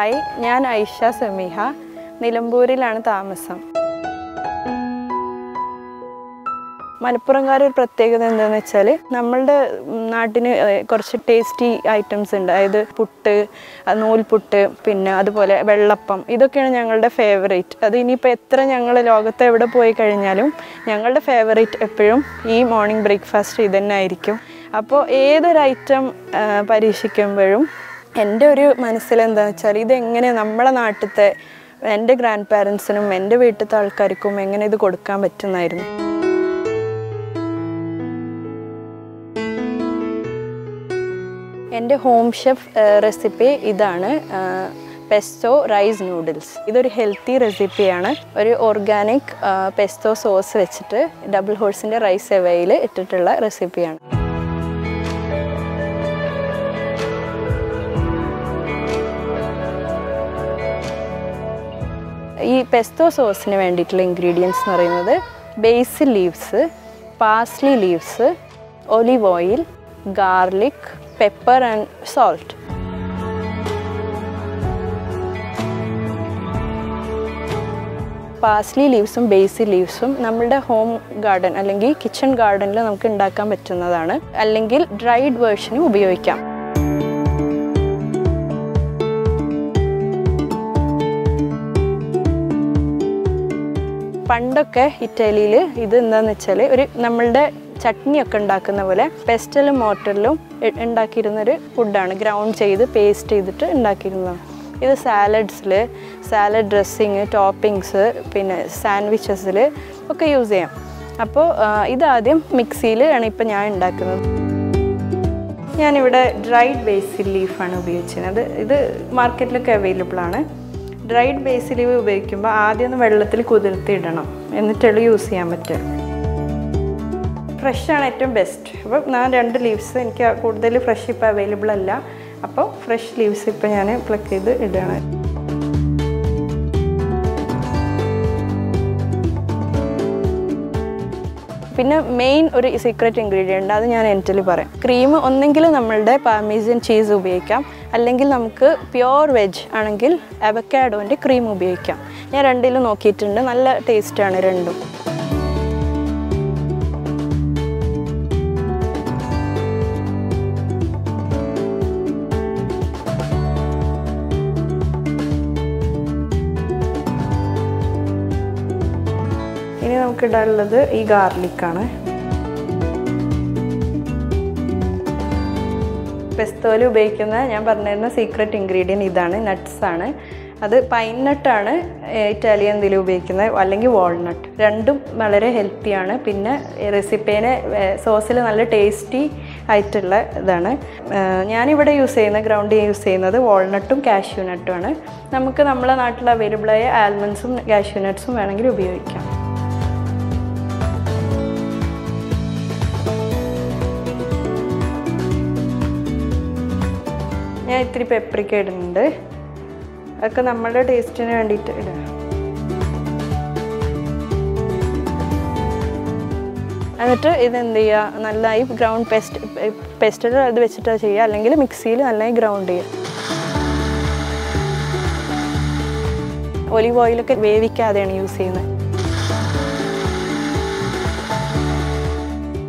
Hi, ഞാൻ ഐഷ സമീഹ. നിലമ്പൂരിലാണ് താമസം. മലപ്പുറംകാരുടെ ഒരു പ്രത്യേകത എന്താണെന്ന് വെച്ചാൽ നമ്മളുടെ നാട്ടിന് കുറച്ച് ടേസ്റ്റി ഐറ്റംസ് ഉണ്ട്. അതായത് പുട്ട്, നൂൽപുട്ട്, പിന്നെ അതുപോലെ വെള്ളപ്പം. ഇതൊക്കെയാണ് ഞങ്ങളുടെ ഫേവറേറ്റ്. അത് ഇനിയിപ്പോൾ എത്ര ഞങ്ങൾ ലോകത്ത് എവിടെ പോയി കഴിഞ്ഞാലും ഞങ്ങളുടെ ഫേവറേറ്റ് എപ്പോഴും ഈ മോർണിംഗ് ബ്രേക്ക്ഫാസ്റ്റ് ഇതന്നെ ആയിരിക്കും. അപ്പോൾ ഏതൊരു ഐറ്റം പരീക്ഷിക്കുമ്പോഴും എൻ്റെ ഒരു മനസ്സിലെന്താണെന്ന് വെച്ചാൽ ഇതെങ്ങനെ നമ്മളെ നാട്ടിലത്തെ എൻ്റെ ഗ്രാൻഡ് പാരൻസിനും എൻ്റെ വീട്ടിലത്തെ ആൾക്കാർക്കും എങ്ങനെ ഇത് കൊടുക്കാൻ പറ്റുന്നതായിരുന്നു. എൻ്റെ ഹോം ഷെഫ് റെസിപ്പി ഇതാണ്, പെസ്റ്റോ റൈസ് നൂഡിൽസ്. ഇതൊരു ഹെൽത്തി റെസിപ്പിയാണ്. ഒരു ഓർഗാനിക് പെസ്റ്റോ സോസ് വെച്ചിട്ട് ഡബിൾ ഹോഴ്സിൻ്റെ റൈസ് എവയിൽ ഇട്ടിട്ടുള്ള റെസിപ്പിയാണ്. ഈ പെസ്റ്റോ സോസിന് വേണ്ടിയിട്ടുള്ള ഇൻഗ്രീഡിയൻസ് എന്ന് പറയുന്നത് basil leaves, parsley leaves, olive oil, garlic, pepper and salt. Parsley ലീവ്സും ബേസിൽ ലീവ്സും നമ്മുടെ ഹോം ഗാർഡൻ അല്ലെങ്കിൽ കിച്ചൺ ഗാർഡനിൽ നമുക്ക് ഉണ്ടാക്കാൻ പറ്റുന്നതാണ്. അല്ലെങ്കിൽ ഡ്രൈഡ് വേർഷനും ഉപയോഗിക്കാം. പണ്ടൊക്കെ ഇറ്റാലിയിൽ ഇത് എന്താണെന്ന് വെച്ചാൽ ഒരു നമ്മളുടെ ചട്നിയൊക്കെ ഉണ്ടാക്കുന്ന പോലെ പെസ്റ്റലും മോട്ടറിലും ഉണ്ടാക്കിയിരുന്നൊരു ഫുഡാണ്. ഗ്രൗണ്ട് ചെയ്ത് പേസ്റ്റ് ചെയ്തിട്ട് ഉണ്ടാക്കിയിരുന്നതാണ്. ഇത് സാലഡ് ഡ്രസ്സിങ്, ടോപ്പിങ്സ്, പിന്നെ സാൻഡ്വിച്ചസിൽ ഒക്കെ യൂസ് ചെയ്യാം. അപ്പോൾ ഇതാദ്യം മിക്സിയിൽ ആണ് ഇപ്പോൾ ഞാൻ ഉണ്ടാക്കുന്നത്. ഞാനിവിടെ ഡ്രൈഡ് ബേസിൽ ലീഫാണ് ഉപയോഗിച്ചിരുന്നത്. ഇത് മാർക്കറ്റിലൊക്കെ അവൈലബിൾ ആണ്. ഡ്രൈഡ് ബേസിൽ ലീഫ് ഉപയോഗിക്കുമ്പോൾ ആദ്യം ഒന്ന് വെള്ളത്തിൽ കുതിർത്തിയിടണം, എന്നിട്ടുള്ള യൂസ് ചെയ്യാൻ പറ്റുക. ഫ്രഷാണ് ഏറ്റവും ബെസ്റ്റ്. അപ്പോൾ ഞാൻ 2 ലീവ്സ്, എനിക്ക് കൂടുതൽ ഫ്രഷ് ഇപ്പോൾ അവൈലബിൾ അല്ല. അപ്പോൾ ഫ്രഷ് ലീവ്സ് ഇപ്പോൾ ഞാൻ പ്ലക്ക് ചെയ്ത് ഇടുകയാണ്. പിന്നെ മെയിൻ ഒരു സീക്രട്ട് ഇൻഗ്രീഡിയൻ്റ്, അത് ഞാൻ എൻഡിൽ പറയാം. ക്രീം ഒന്നെങ്കിൽ നമ്മളുടെ പാർമീസിയൻ ചീസ് ഉപയോഗിക്കാം, അല്ലെങ്കിൽ നമുക്ക് പ്യുവർ വെജ് ആണെങ്കിൽ അവക്കാഡോൻ്റെ ക്രീം ഉപയോഗിക്കാം. ഞാൻ രണ്ടിലും നോക്കിയിട്ടുണ്ട്, നല്ല ടേസ്റ്റാണ് രണ്ടും. ഇനി നമുക്ക് ഇടാനുള്ളത് ഈ ഗാർലിക്കാണ്. പെസ്റ്റോയിൽ ഉപയോഗിക്കുന്ന ഞാൻ പറഞ്ഞിരുന്ന സീക്രട്ട് ഇൻഗ്രീഡിയൻറ്റ് ഇതാണ്, നട്ട്സാണ്. അത് പൈൻ നട്ടാണ് ഇറ്റാലിയൻ ഇതിൽ ഉപയോഗിക്കുന്നത്, അല്ലെങ്കിൽ വാൾനട്ട്. രണ്ടും വളരെ ഹെൽത്തിയാണ്. പിന്നെ റെസിപ്പീനെ സോസിൽ നല്ല ടേസ്റ്റി ആയിട്ടുള്ള ഇതാണ്. ഞാനിവിടെ ഗ്രൗണ്ട് യൂസ് ചെയ്യുന്നത് വാൾനട്ടും കാഷ്യൂ നട്ടുമാണ്. നമുക്ക് നമ്മളെ നാട്ടിൽ അവൈലബിളായ ആൽമണ്ട്സും കാഷ്യൂ നട്ട്സും വേണമെങ്കിൽ ഉപയോഗിക്കാം. ഞാൻ ഇത്തിരി പെപ്പറിക്ക ഇടുന്നുണ്ട്. അതൊക്കെ നമ്മുടെ ടേസ്റ്റിന് വേണ്ടിയിട്ട് ഇടുക. എന്നിട്ട് ഇതെന്ത് ചെയ്യുക, നന്നായി ഗ്രൗണ്ട് പെസ്റ്റിൽ അത് വെച്ചിട്ട് ചെയ്യുക, അല്ലെങ്കിൽ മിക്സിയിൽ നന്നായി ഗ്രൗണ്ട് ചെയ്യുക. ഒലിവ് ഓയിലൊക്കെ വേവിക്കാതെയാണ് യൂസ് ചെയ്യുന്നത്.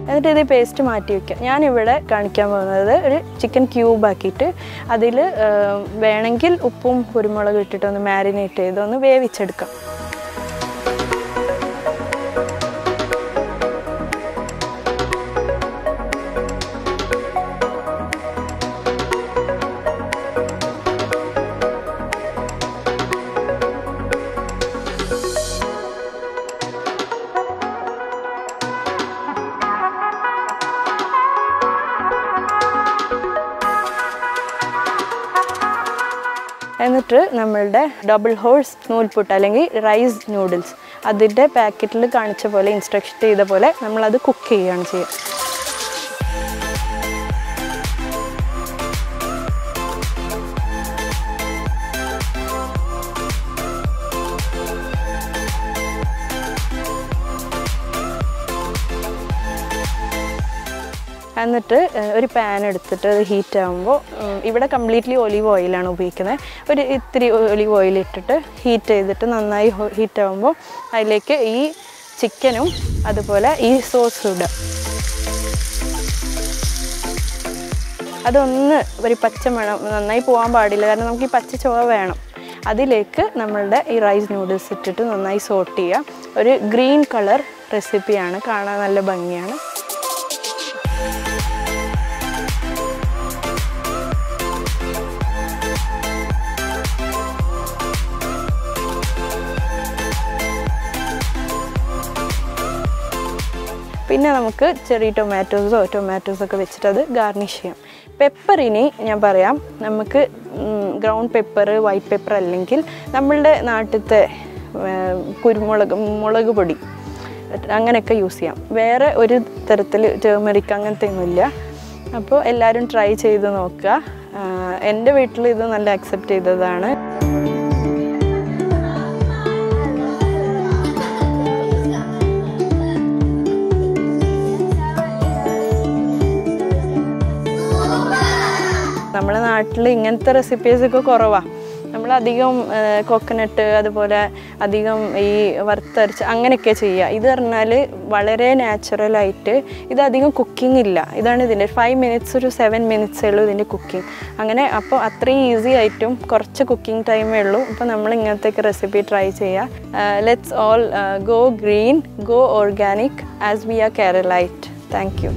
എന്നിട്ട് ഇത് പേസ്റ്റ് മാറ്റി വയ്ക്കുക. ഞാനിവിടെ കാണിക്കാൻ പോകുന്നത് ഒരു ചിക്കൻ ക്യൂബ് ആക്കിയിട്ട് അതിൽ വേണമെങ്കിൽ ഉപ്പും കുരുമുളകും ഇട്ടിട്ടൊന്ന് മാരിനേറ്റ് ചെയ്തൊന്ന് വേവിച്ചെടുക്കാം. എന്നിട്ട് നമ്മളുടെ ഡബിൾ ഹോഴ്സ് നൂൽപുട്ട് അല്ലെങ്കിൽ റൈസ് നൂഡിൽസ് അതിൻ്റെ പാക്കറ്റിൽ കാണിച്ച പോലെ ഇൻസ്ട്രക്ഷൻ ചെയ്ത പോലെ നമ്മളത് കുക്ക് ചെയ്യുകയാണ് ചെയ്യുക. എന്നിട്ട് ഒരു പാൻ എടുത്തിട്ട് അത് ഹീറ്റ് ആകുമ്പോൾ ഇവിടെ കംപ്ലീറ്റ്ലി ഒലിവ് ഓയിലാണ് ഉപയോഗിക്കുന്നത്. ഒരു ഇത്തിരി ഒലിവ് ഓയിൽ ഇട്ടിട്ട് ഹീറ്റ് ചെയ്തിട്ട് നന്നായി ഹീറ്റ് ആകുമ്പോൾ അതിലേക്ക് ഈ ചിക്കനും അതുപോലെ ഈ സോസും ഇടുക. അതൊന്ന് ഒരു പച്ച മണം നന്നായി പോകാൻ പാടില്ല, കാരണം നമുക്ക് ഈ പച്ച ചുവ വേണം. അതിലേക്ക് നമ്മളുടെ ഈ റൈസ് നൂഡിൽസ് ഇട്ടിട്ട് നന്നായി സോട്ട് ചെയ്യുക. ഒരു ഗ്രീൻ കളർ റെസിപ്പിയാണ്, കാണാൻ നല്ല ഭംഗിയാണ്. പിന്നെ നമുക്ക് ചെറിയ ടൊമാറ്റോസൊക്കെ വെച്ചിട്ട് അത് ഗാർണിഷ് ചെയ്യാം. പെപ്പറിന് ഞാൻ പറയാം, നമുക്ക് ഗ്രൗണ്ട് പെപ്പർ, വൈറ്റ് പെപ്പർ അല്ലെങ്കിൽ നമ്മളുടെ നാട്ടിലത്തെ മുളക് പൊടി അങ്ങനെയൊക്കെ യൂസ് ചെയ്യാം. വേറെ ഒരു തരത്തിൽ ടേമറിക് അങ്ങനത്തെ ഒന്നുമില്ല. അപ്പോൾ എല്ലാവരും ട്രൈ ചെയ്ത് നോക്കുക. എൻ്റെ വീട്ടിൽ ഇത് നല്ല അക്സെപ്റ്റ് ചെയ്തതാണ്. നമ്മുടെ നാട്ടിൽ ഇങ്ങനത്തെ റെസിപ്പീസൊക്കെ കുറവാണ്. നമ്മളധികം കോക്കനട്ട് അതുപോലെ അധികം ഈ വറുത്തരച്ച് അങ്ങനെയൊക്കെ ചെയ്യുക. ഇത് പറഞ്ഞാൽ വളരെ നാച്ചുറലായിട്ട്, ഇതധികം കുക്കിംഗ് ഇല്ല. ഇതാണ് ഇതിൻ്റെ 5 മിനിറ്റ്സ് ഒരു 7 മിനിറ്റ്സേ ഉള്ളൂ ഇതിൻ്റെ കുക്കിംഗ്. അങ്ങനെ അപ്പോൾ അത്രയും ഈസി ആയിട്ടും കുറച്ച് കുക്കിംഗ് ടൈമേ ഉള്ളൂ. അപ്പോൾ നമ്മൾ ഇങ്ങനത്തെയൊക്കെ റെസിപ്പി ട്രൈ ചെയ്യുക. Let's all go green, go organic as we are Keralite. Thank U.